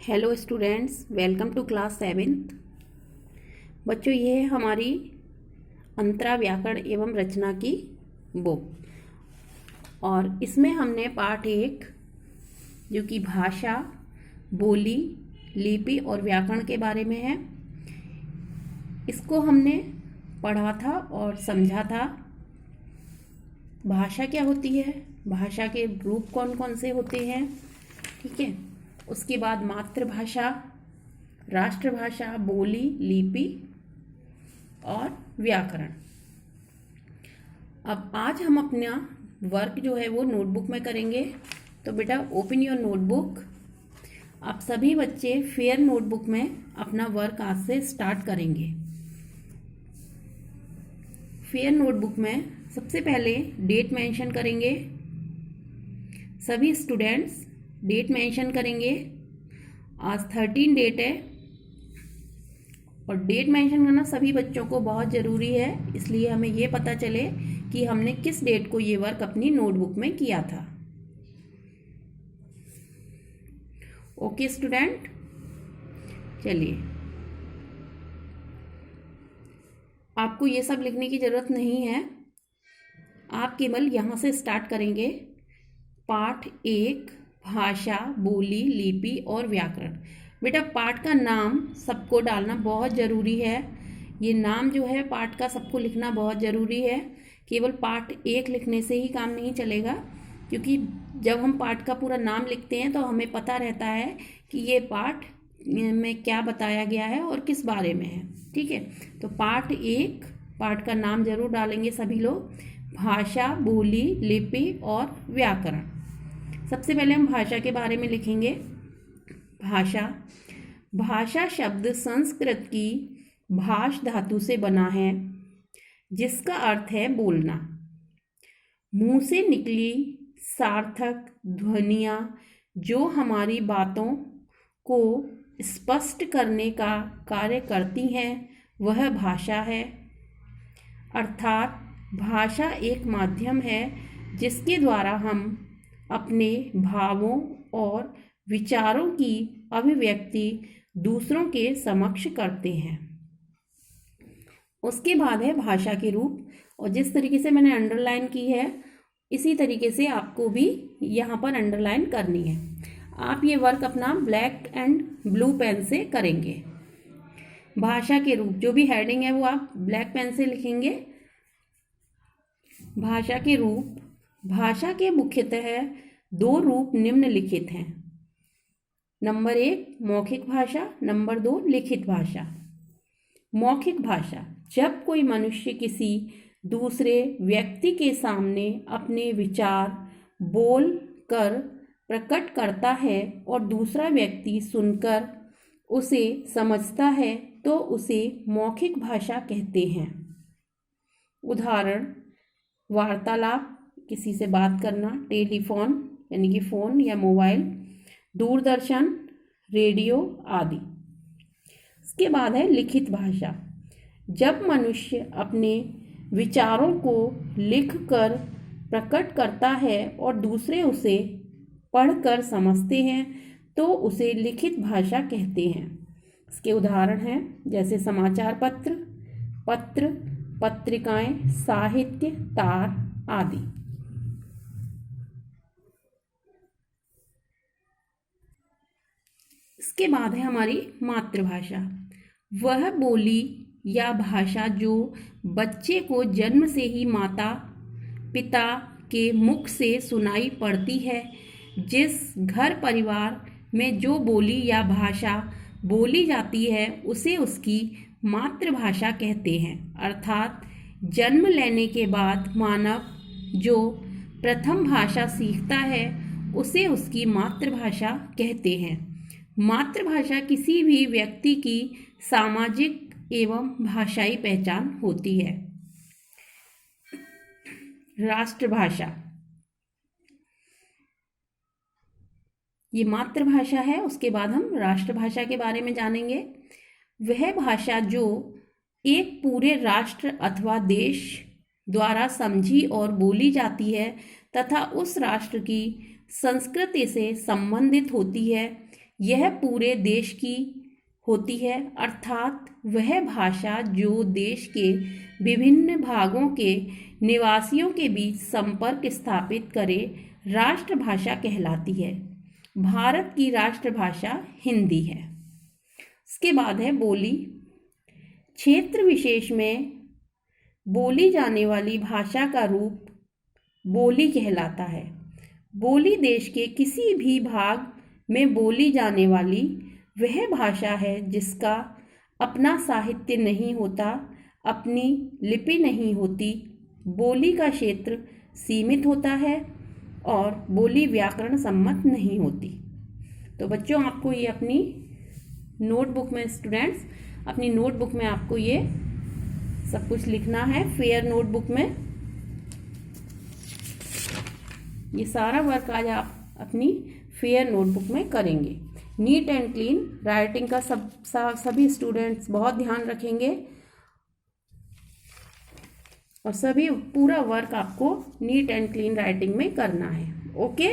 Hello students, welcome to class 7th। बच्चों, ये है हमारी अंतरा व्याकरण एवं रचना की बुक और इसमें हमने पार्ट 1 जो कि भाषा, बोली, लिपि और व्याकरण के बारे में है, इसको हमने पढ़ा था और समझा था। भाषा क्या होती है, भाषा के रूप कौन कौन से होते हैं, ठीक है। उसके बाद मातृभाषा, राष्ट्रभाषा, बोली, लिपि और व्याकरण। अब आज हम अपना वर्क जो है वो नोटबुक में करेंगे। तो बेटा ओपन योर नोटबुक। आप सभी बच्चे फेयर नोटबुक में अपना वर्क आज से स्टार्ट करेंगे। फेयर नोटबुक में सबसे पहले डेट मेंशन करेंगे। सभी स्टूडेंट्स डेट मेंशन करेंगे। आज 13 डेट है और डेट मेंशन करना सभी बच्चों को बहुत ज़रूरी है, इसलिए हमें ये पता चले कि हमने किस डेट को ये वर्क अपनी नोटबुक में किया था। ओके स्टूडेंट, चलिए आपको ये सब लिखने की ज़रूरत नहीं है, आप केवल यहाँ से स्टार्ट करेंगे। पाठ 1 भाषा, बोली, लिपि और व्याकरण। बेटा पाठ का नाम सबको डालना बहुत ज़रूरी है। ये नाम जो है पाठ का सबको लिखना बहुत ज़रूरी है। केवल पाठ 1 लिखने से ही काम नहीं चलेगा, क्योंकि जब हम पाठ का पूरा नाम लिखते हैं तो हमें पता रहता है कि ये पाठ में क्या बताया गया है और किस बारे में है, ठीक है। तो पाठ 1 पाठ का नाम जरूर डालेंगे सभी लोग। भाषा, बोली, लिपि और व्याकरण। सबसे पहले हम भाषा के बारे में लिखेंगे। भाषा, भाषा शब्द संस्कृत की भाष धातु से बना है, जिसका अर्थ है बोलना। मुंह से निकली सार्थक ध्वनियाँ जो हमारी बातों को स्पष्ट करने का कार्य करती हैं, वह भाषा है। अर्थात भाषा एक माध्यम है जिसके द्वारा हम अपने भावों और विचारों की अभिव्यक्ति दूसरों के समक्ष करते हैं। उसके बाद है भाषा के रूप, और जिस तरीके से मैंने अंडरलाइन की है इसी तरीके से आपको भी यहाँ पर अंडरलाइन करनी है। आप ये वर्क अपना ब्लैक एंड ब्लू पेन से करेंगे। भाषा के रूप जो भी हेडिंग है वो आप ब्लैक पेन से लिखेंगे। भाषा के रूप, भाषा के मुख्यतः 2 रूप निम्नलिखित हैं। नंबर 1 मौखिक भाषा, नंबर 2 लिखित भाषा। मौखिक भाषा, जब कोई मनुष्य किसी दूसरे व्यक्ति के सामने अपने विचार बोल कर प्रकट करता है और दूसरा व्यक्ति सुनकर उसे समझता है तो उसे मौखिक भाषा कहते हैं। उदाहरण, वार्तालाप, किसी से बात करना, टेलीफोन यानी कि फ़ोन या मोबाइल, दूरदर्शन, रेडियो आदि। इसके बाद है लिखित भाषा, जब मनुष्य अपने विचारों को लिखकर प्रकट करता है और दूसरे उसे पढ़कर समझते हैं तो उसे लिखित भाषा कहते हैं। इसके उदाहरण हैं जैसे समाचार पत्र, पत्र, पत्रिकाएं, साहित्य, तार आदि। इसके बाद है हमारी मातृभाषा, वह बोली या भाषा जो बच्चे को जन्म से ही माता पिता के मुख से सुनाई पड़ती है। जिस घर परिवार में जो बोली या भाषा बोली जाती है उसे उसकी मातृभाषा कहते हैं। अर्थात जन्म लेने के बाद मानव जो प्रथम भाषा सीखता है उसे उसकी मातृभाषा कहते हैं। मातृभाषा किसी भी व्यक्ति की सामाजिक एवं भाषाई पहचान होती है। राष्ट्रभाषा, ये मातृभाषा है, उसके बाद हम राष्ट्रभाषा के बारे में जानेंगे। वह भाषा जो एक पूरे राष्ट्र अथवा देश द्वारा समझी और बोली जाती है तथा उस राष्ट्र की संस्कृति से संबंधित होती है। यह पूरे देश की होती है, अर्थात वह भाषा जो देश के विभिन्न भागों के निवासियों के बीच संपर्क स्थापित करे राष्ट्रभाषा कहलाती है। भारत की राष्ट्रभाषा हिंदी है। इसके बाद है बोली। क्षेत्र विशेष में बोली जाने वाली भाषा का रूप बोली कहलाता है। बोली देश के किसी भी भाग में बोली जाने वाली वह भाषा है जिसका अपना साहित्य नहीं होता, अपनी लिपि नहीं होती, बोली का क्षेत्र सीमित होता है और बोली व्याकरण सम्मत नहीं होती। तो बच्चों, आपको ये अपनी नोटबुक में, स्टूडेंट्स अपनी नोटबुक में आपको ये सब कुछ लिखना है। फेयर नोटबुक में ये सारा वर्क आज आप अपनी फेयर नोटबुक में करेंगे। नीट एंड क्लीन राइटिंग का सभी स्टूडेंट्स बहुत ध्यान रखेंगे और सभी पूरा वर्क आपको नीट एंड क्लीन राइटिंग में करना है। ओके।